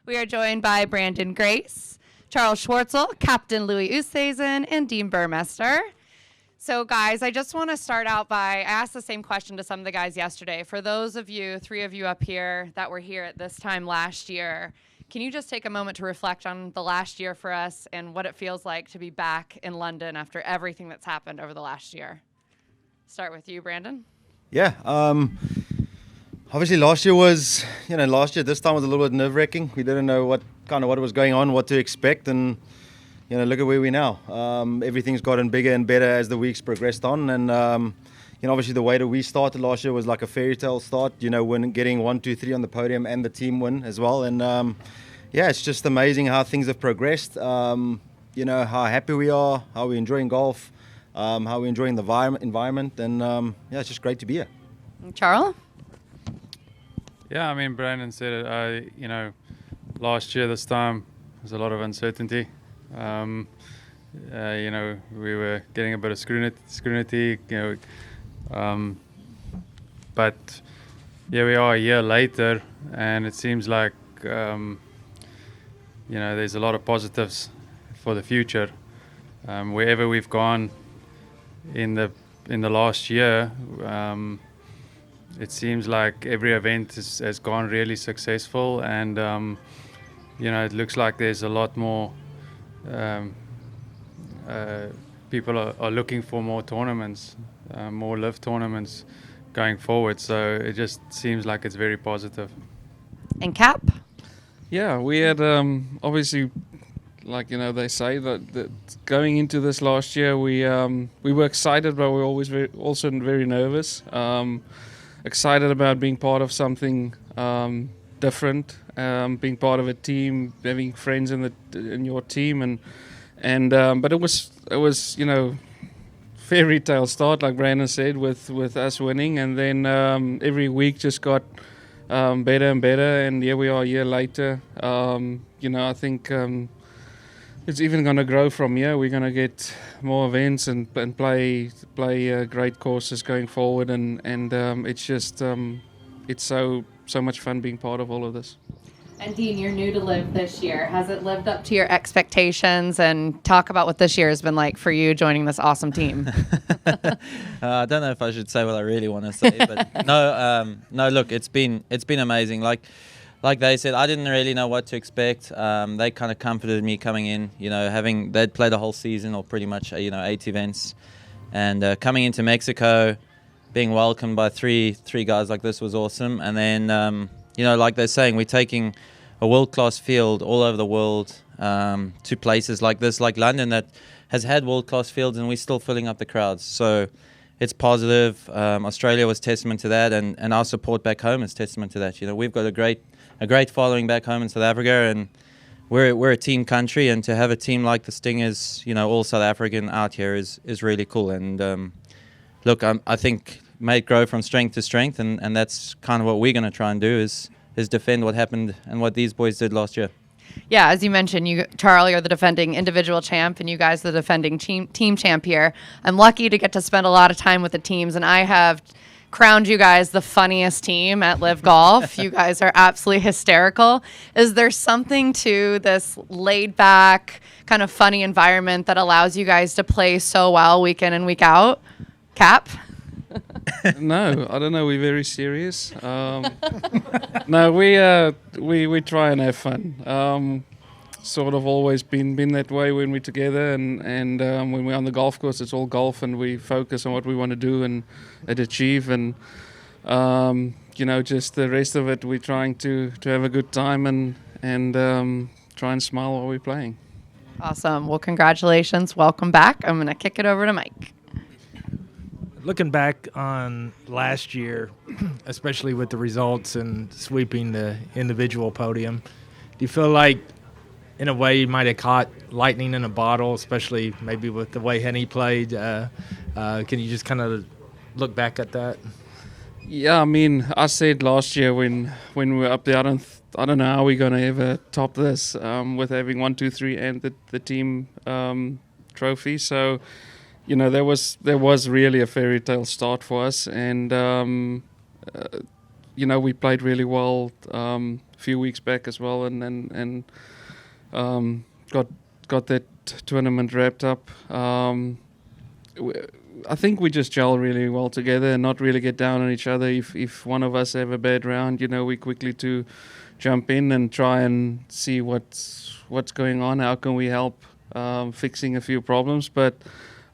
We are joined by Brandon Grace, Charles Schwartzel, Captain Louis Oosthuizen, and Dean Burmester. So guys, I just want to start out by, I asked the same question to some of the guys yesterday. For those of you, 3 of you up here that were here at this time last year, can you just take a moment to reflect on the last year for us and what it feels like to be back in London after everything that's happened over the last year? Start with you, Brandon. Yeah, obviously last year was, this time was a little bit nerve-wracking. We didn't know what was going on, what to expect, and look at where we are now. Everything's gotten bigger and better as the weeks progressed on, and obviously the way that we started last year was like a fairy tale start. Getting 1, 2, 3 on the podium and the team win as well, and it's just amazing how things have progressed. How happy we are, how we're enjoying golf, how we're enjoying the environment, and it's just great to be here. Charles? Yeah, I mean, Brandon said it. Last year this time was a lot of uncertainty. We were getting a bit of scrutiny, but here we are a year later, and it seems like there's a lot of positives for the future. Wherever we've gone in the last year, it seems like every event has gone really successful, and it looks like there's a lot more. People are looking for more tournaments, more LIV tournaments going forward. So it just seems like it's very positive. And Cap? Yeah, we had obviously, they say that going into this last year, we were excited, but we were always also very nervous. Excited about being part of something different, being part of a team, having friends in your team, but it was fairy tale start, like Brandon said, with us winning, and then every week just got better and better, and here we are a year later. I think it's even going to grow from here. We're going to get more events and play great courses going forward, and it's just it's so much fun being part of all of this. And Dean, you're new to LIV this year. Has it lived up to your expectations? And talk about what this year has been like for you joining this awesome team. I don't know if I should say what I really want to say, but no. Look, it's been amazing. Like they said, I didn't really know what to expect. They kind of comforted me coming in. They'd played a whole season or pretty much 8 events, and coming into Mexico, being welcomed by three guys like this was awesome. And then like they're saying, we're taking a world-class field all over the world to places like this, like London, that has had world-class fields, and we're still filling up the crowds. So it's positive. Australia was testament to that, and our support back home is testament to that. We've got a great following back home in South Africa, and we're a team country, and to have a team like the Stingers, all South African out here is really cool. And look, I think may it grow from strength to strength, and that's kind of what we're going to try and do is defend what happened and what these boys did last year. Yeah, as you mentioned, Charlie, are the defending individual champ, and you guys are the defending team champ here. I'm lucky to get to spend a lot of time with the teams, and I have crowned you guys the funniest team at LIV Golf. You guys are absolutely hysterical. Is there something to this laid-back, kind of funny environment that allows you guys to play so well week in and week out? Cap? No, I don't know. We're very serious. No, we try and have fun. Sort of always been that way when we're together, and when we're on the golf course, it's all golf, and we focus on what we want to do and achieve, and just the rest of it, we're trying to have a good time and try and smile while we're playing. Awesome. Well, congratulations. Welcome back. I'm going to kick it over to Mike. Looking back on last year, especially with the results and sweeping the individual podium, do you feel like, in a way, you might have caught lightning in a bottle, especially maybe with the way Henny played? Can you just kind of look back at that? Yeah, I mean, I said last year when we were up there, I don't know how we're going to ever top this with having 1, 2, 3 and the team trophy. So, there was really a fairy tale start for us, and we played really well a few weeks back as well, and got that tournament wrapped up. I think we just gel really well together and not really get down on each other. If one of us have a bad round, we quickly to jump in and try and see what's going on. How can we help fixing a few problems? But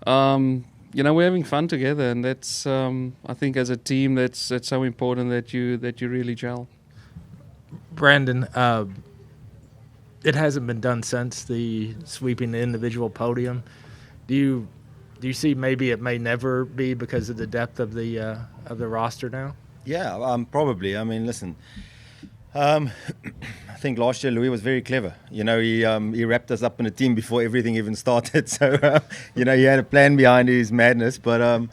we're having fun together, and that's I think as a team that's so important that you really gel. Brandon, it hasn't been done since the sweeping the individual podium. Do you see maybe it may never be because of the depth of the roster now? Yeah, probably. I mean, listen, I think last year Louis was very clever. He wrapped us up in a team before everything even started. So, he had a plan behind his madness. But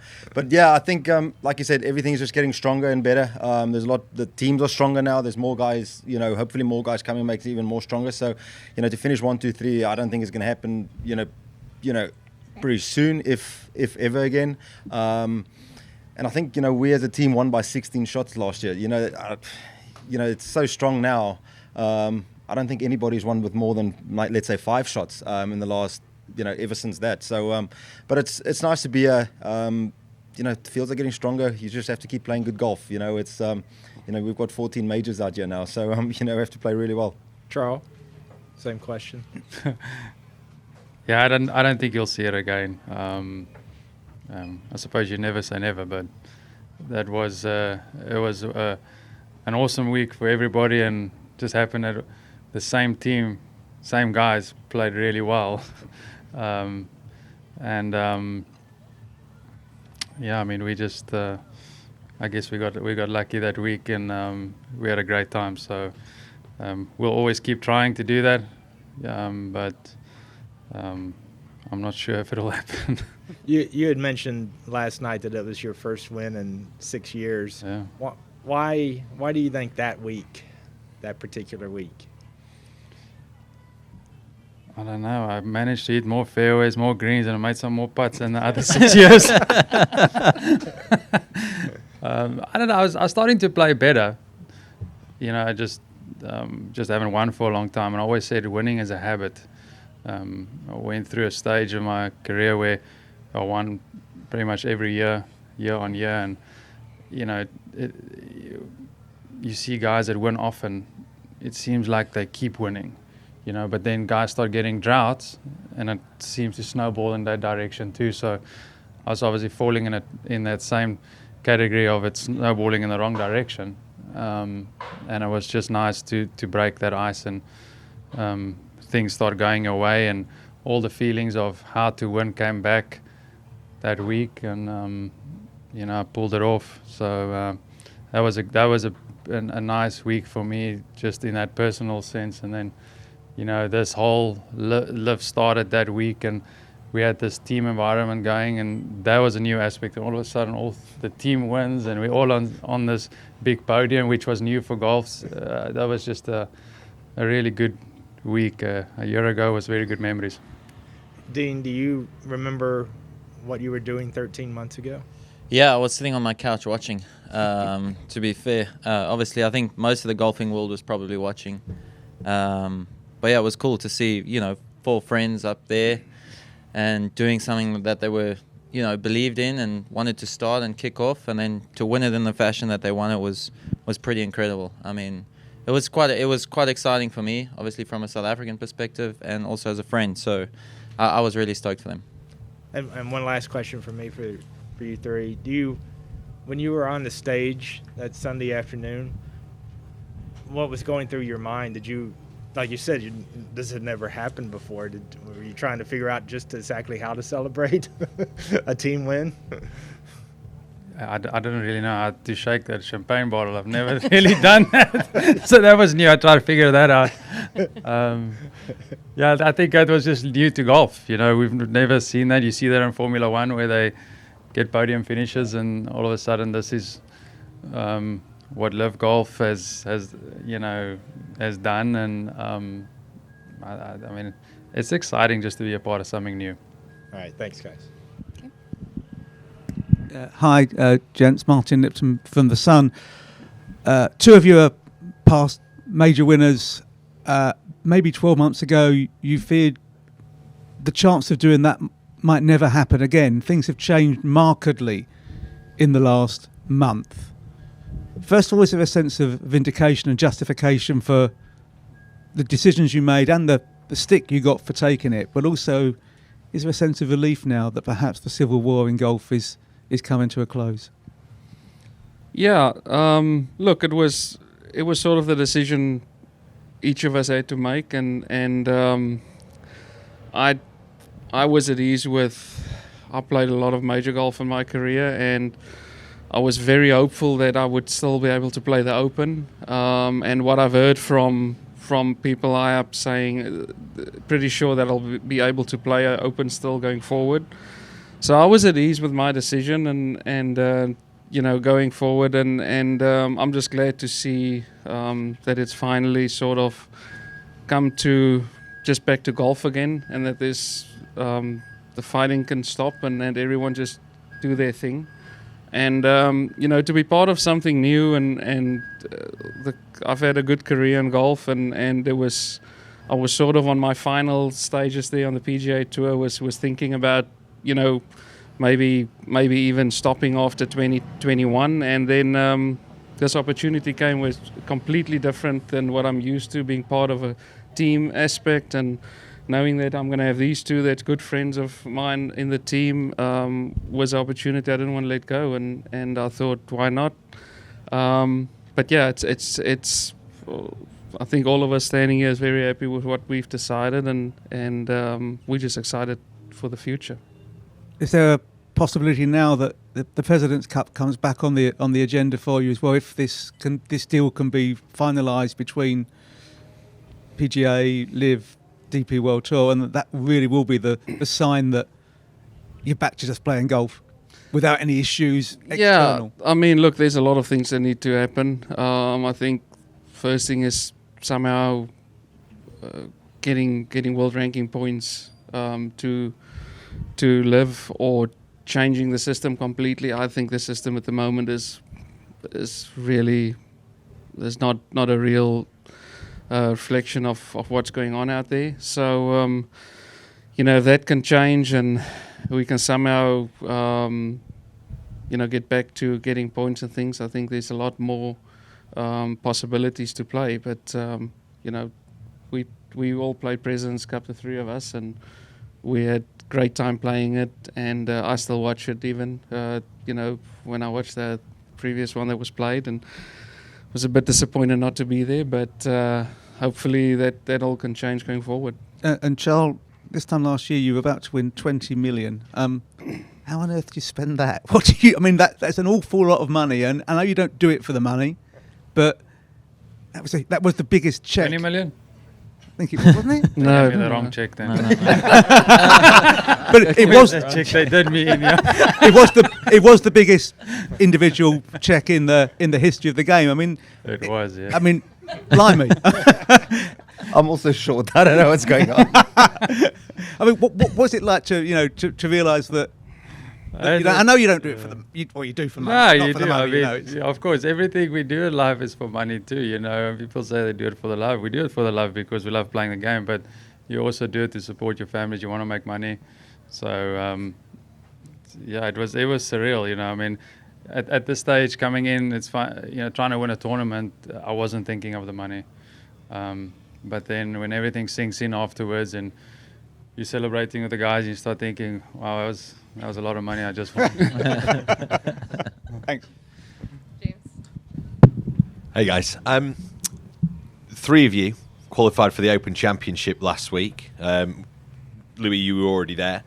yeah, I think, like you said, everything is just getting stronger and better. The teams are stronger now. There's more guys, hopefully more guys coming makes it even more stronger. So, to finish 1, 2, 3, I don't think it's going to happen, pretty soon, if ever again. And I think, we as a team won by 16 shots last year. It's so strong now. I don't think anybody's won with more than, like, let's say 5 shots in the last, ever since that. So, but it's nice to be the fields are getting stronger. You just have to keep playing good golf. It's, we've got 14 majors out here now. So, we have to play really well. Charles, same question. Yeah, I don't think you'll see it again. I suppose you never say never, but that was it was an awesome week for everybody, and just happened that the same team, same guys played really well, yeah, I mean, we just I guess we got lucky that week, and we had a great time. So we'll always keep trying to do that, but I'm not sure if it'll happen. You had mentioned last night that it was your first win in 6 years. Yeah. Why do you think that particular week? I don't know. I managed to hit more fairways, more greens, and I made some more putts than the other 6 years. I don't know. I was starting to play better. I just haven't won for a long time, and I always said winning is a habit. I went through a stage in my career where I won pretty much every year on year, and you see guys that win often. It seems like they keep winning, but then guys start getting droughts, and it seems to snowball in that direction too. So I was obviously falling in that same category of it snowballing in the wrong direction, and it was just nice to break that ice and things start going away, and all the feelings of how to win came back that week, and I pulled it off. So that was a nice week for me, just in that personal sense. And then this whole LIV started that week, and we had this team environment going, and that was a new aspect. And all of a sudden, all the team wins, and we're all on this big podium, which was new for golf. That was just a really good week. A year ago was very good memories. Dean, do you remember what you were doing 13 months ago? Yeah, I was sitting on my couch watching, to be fair. Obviously, I think most of the golfing world was probably watching. But yeah, it was cool to see, 4 friends up there and doing something that they were, believed in and wanted to start and kick off, and then to win it in the fashion that they won it was pretty incredible. I mean, it was quite exciting for me, obviously from a South African perspective, and also as a friend. So I was really stoked for them. And one last question for me for you three. When you were on the stage that Sunday afternoon, what was going through your mind? Did you, like you said, this had never happened before. Were you trying to figure out just exactly how to celebrate a team win? I didn't really know how to shake that champagne bottle. I've never really done that. So that was new. I tried to figure that out. Yeah, I think that was just new to golf. We've never seen that. You see that in Formula One where they get podium finishes, and all of a sudden this is what LIV Golf has done. And I mean, it's exciting just to be a part of something new. All right, thanks, guys. Hi, gents. Martin Lipton from The Sun. Two of you are past major winners. Maybe 12 months ago, you feared the chance of doing that might never happen again. Things have changed markedly in the last month. First of all, is there a sense of vindication and justification for the decisions you made and the stick you got for taking it? But also, is there a sense of relief now that perhaps the civil war in golf is coming to a close? Yeah, look, it was sort of the decision each of us had to make, and I was at ease with. I played a lot of major golf in my career, and I was very hopeful that I would still be able to play the Open. And what I've heard from people high up saying, pretty sure that I'll be able to play an Open still going forward. So I was at ease with my decision, and going forward, and I'm just glad to see that it's finally sort of come to just back to golf again, and that there's the fighting can stop, and everyone just do their thing. And to be part of something new, and I've had a good career in golf, and I was sort of on my final stages there on the PGA Tour, was thinking about maybe even stopping after 2021, and then this opportunity came, was completely different than what I'm used to, being part of a team aspect, and knowing that I'm going to have these two that's good friends of mine in the team was an opportunity I didn't want to let go, and I thought, why not? But yeah, it's I think all of us standing here is very happy with what we've decided, and we're just excited for the future. Is there a possibility now that the President's Cup comes back on the agenda for you as well, if this deal can be finalised between PGA, LIV, DP World Tour, and that really will be the sign that you're back to just playing golf without any issues external? Yeah, I mean, look, there's a lot of things that need to happen. I think first thing is somehow getting world ranking points to LIV, or changing the system completely. I think the system at the moment is really, there's not a real reflection of what's going on out there. So that can change, and we can somehow get back to getting points and things. I think there's a lot more possibilities to play, but we all played President's Cup, the three of us, and we had great time playing it, and I still watch it even when I watched the previous one that was played, and was a bit disappointed not to be there, but hopefully that all can change going forward. And Charles, this time last year you were about to win 20 million. How on earth do you spend that? That's an awful lot of money, and I know you don't do it for the money, but that was the biggest check. 20 million? I think it was, wasn't it? No, the wrong check then. No. But it was the check they did me in. Yeah. It was the biggest individual check in the history of the game. I mean, it was. Yeah. I mean, blimey. I'm also short. I don't know what's going on. I mean, what was it like to realise that? I know you don't do it for you do for money. No, you for do. The money, I mean, of course, everything we do in life is for money too. People say they do it for the love. We do it for the love because we love playing the game. But you also do it to support your families. You want to make money. So it was surreal. I mean, at this stage coming in, it's fine. Trying to win a tournament, I wasn't thinking of the money. But then when everything sinks in afterwards, and you're celebrating with the guys, you start thinking, wow, that was a lot of money I just won. Thanks. James. Hey guys, three of you qualified for the Open Championship last week. Louis, you were already there.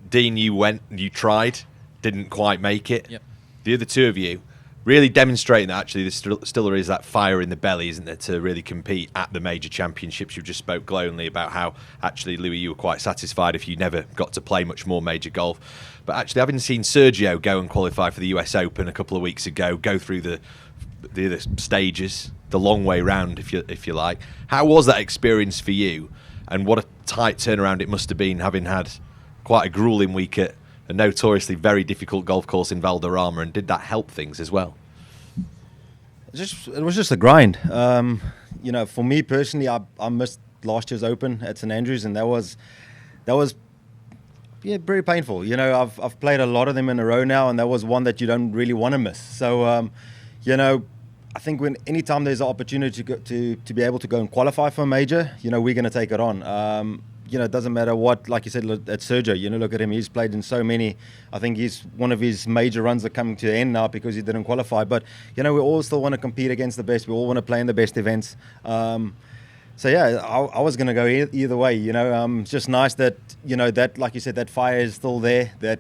Dean, you tried, didn't quite make it. Yep. The other two of you really demonstrating that actually there still is that fire in the belly, isn't there, to really compete at the major championships. You just spoke glowingly about how actually, Louis, you were quite satisfied if you never got to play much more major golf. But actually, having seen Sergio go and qualify for the US Open a couple of weeks ago, go through the other stages, the long way round, if you like, how was that experience for you? And what a tight turnaround it must have been, having had quite a grueling week at a notoriously very difficult golf course in Valderrama, and did that help things as well? It was just a grind. You know, for me personally, I missed last year's Open at St Andrews, and that was very painful. You know, I've played a lot of them in a row now, and that was one that you don't really want to miss. So, you know, I think anytime there's an opportunity to be able to go and qualify for a major, you know, we're going to take it on. You know, it doesn't matter what, like you said, at Sergio, you know, look at him. He's played in so many. I think one of his major runs are coming to the end now because he didn't qualify. But, you know, we all still want to compete against the best. We all want to play in the best events. So, yeah, I was going to go either way, you know. It's just nice that, you know, that, like you said, that fire is still there, that,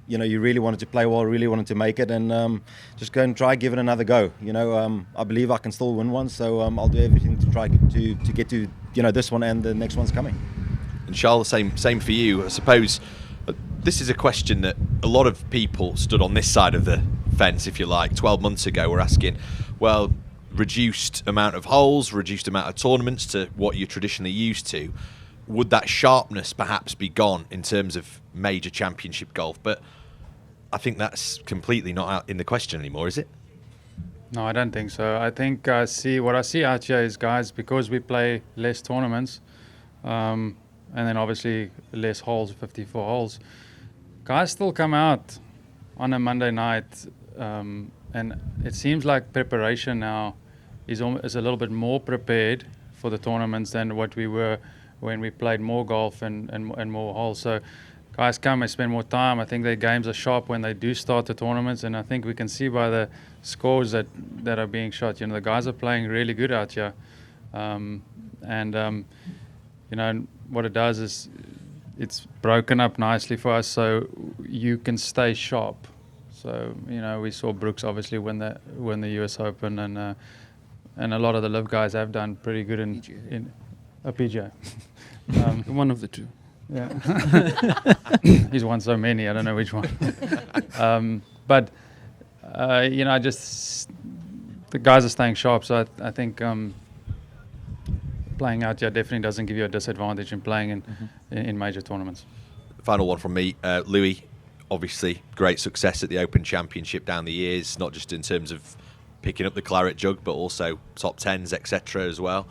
you know, you really wanted to play well, really wanted to make it, and just go and try, give it another go. You know, I believe I can still win one, so I'll do everything to try to get to, you know, this one and the next one's coming. And Charles, same for you. I suppose this is a question that a lot of people stood on this side of the fence, if you like, 12 months ago, were asking, well, reduced amount of holes, reduced amount of tournaments to what you're traditionally used to. Would that sharpness perhaps be gone in terms of major championship golf? But I think that's completely not out in the question anymore, is it? No, I don't think so. I think what I see out here is, guys, because we play less tournaments, and then obviously less holes, 54 holes, guys still come out on a Monday night, and it seems like preparation now is a little bit more prepared for the tournaments than what we were when we played more golf and more holes. So guys come and spend more time. I think their games are sharp when they do start the tournaments, and I think we can see by the scores that are being shot. You know, the guys are playing really good out here, you know, what it does is it's broken up nicely for us, so you can stay sharp. So, you know, we saw Brooks obviously win the US Open, and a lot of the LIV guys have done pretty good in a PGA. One of the two. Yeah. He's won so many, I don't know which one. But you know, the guys are staying sharp, so I think playing out here definitely doesn't give you a disadvantage in playing in major tournaments. Final one from me, Louis. Obviously, great success at the Open Championship down the years, not just in terms of picking up the claret jug, but also top tens, etc. as well.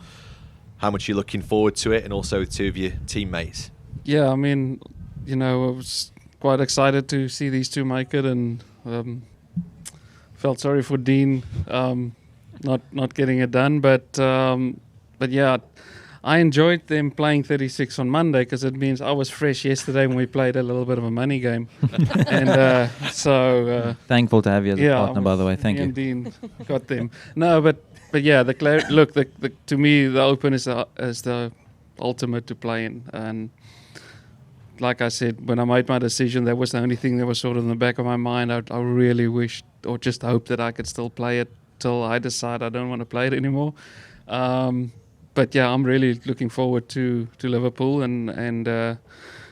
How much are you looking forward to it, and also with two of your teammates? Yeah, I mean, you know, I was quite excited to see these two make it, and felt sorry for Dean not getting it done, but yeah, I enjoyed them playing 36 on Monday because it means I was fresh yesterday when we played a little bit of a money game. And so... Thankful to have you as a partner, by the way. Thank you. And Dean got them. No, but yeah, look, to me, the Open is the ultimate to play in. And like I said, when I made my decision, that was the only thing that was sort of in the back of my mind. I really wished or just hoped that I could still play it till I decide I don't want to play it anymore. But yeah, I'm really looking forward to Liverpool, and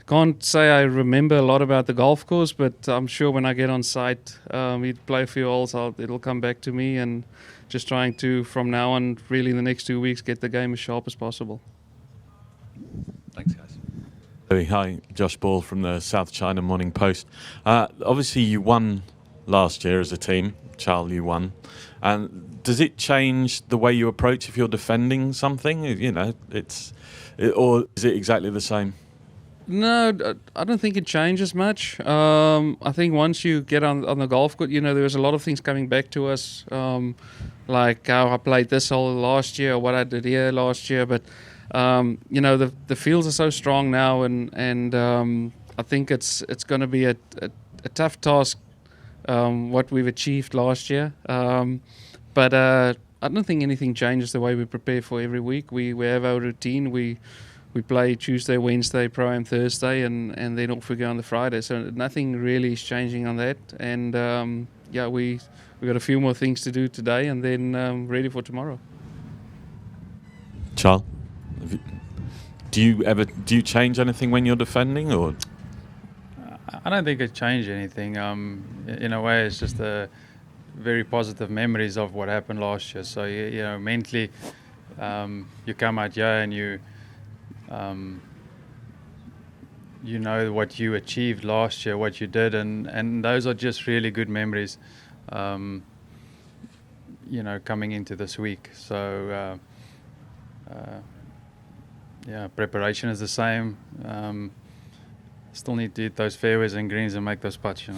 can't say I remember a lot about the golf course, but I'm sure when I get on site, we play a few holes, it'll come back to me, and just trying to, from now on, really in the next 2 weeks, get the game as sharp as possible. Thanks, guys. Hi, Josh Ball from the South China Morning Post. Obviously, you won last year as a team. Charles, you won. And does it change the way you approach if you're defending something? You know, or is it exactly the same? No, I don't think it changes much. I think once you get on the golf course, you know, there's a lot of things coming back to us, like how I played this hole last year, or what I did here last year. But you know, the fields are so strong now, and I think it's going to be a tough task. What we've achieved last year, but I don't think anything changes the way we prepare for every week. We have our routine. We play Tuesday, Wednesday, Pro-Am Thursday, and then off we go on the Friday. So nothing really is changing on that. And yeah, we got a few more things to do today, and then ready for tomorrow. Charles, do you change anything when you're defending, or? I don't think it changed anything. In a way, it's just a very positive memories of what happened last year. So you know, mentally, you come out here and you know what you achieved last year, what you did, and those are just really good memories. coming into this week. So preparation is the same. Still need to hit those fairways and greens and make those putts.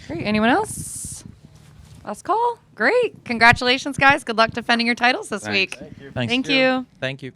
Great. Anyone else? Last call. Great. Congratulations, guys. Good luck defending your titles this Thanks. week. Thanks. Thank you. Thank you.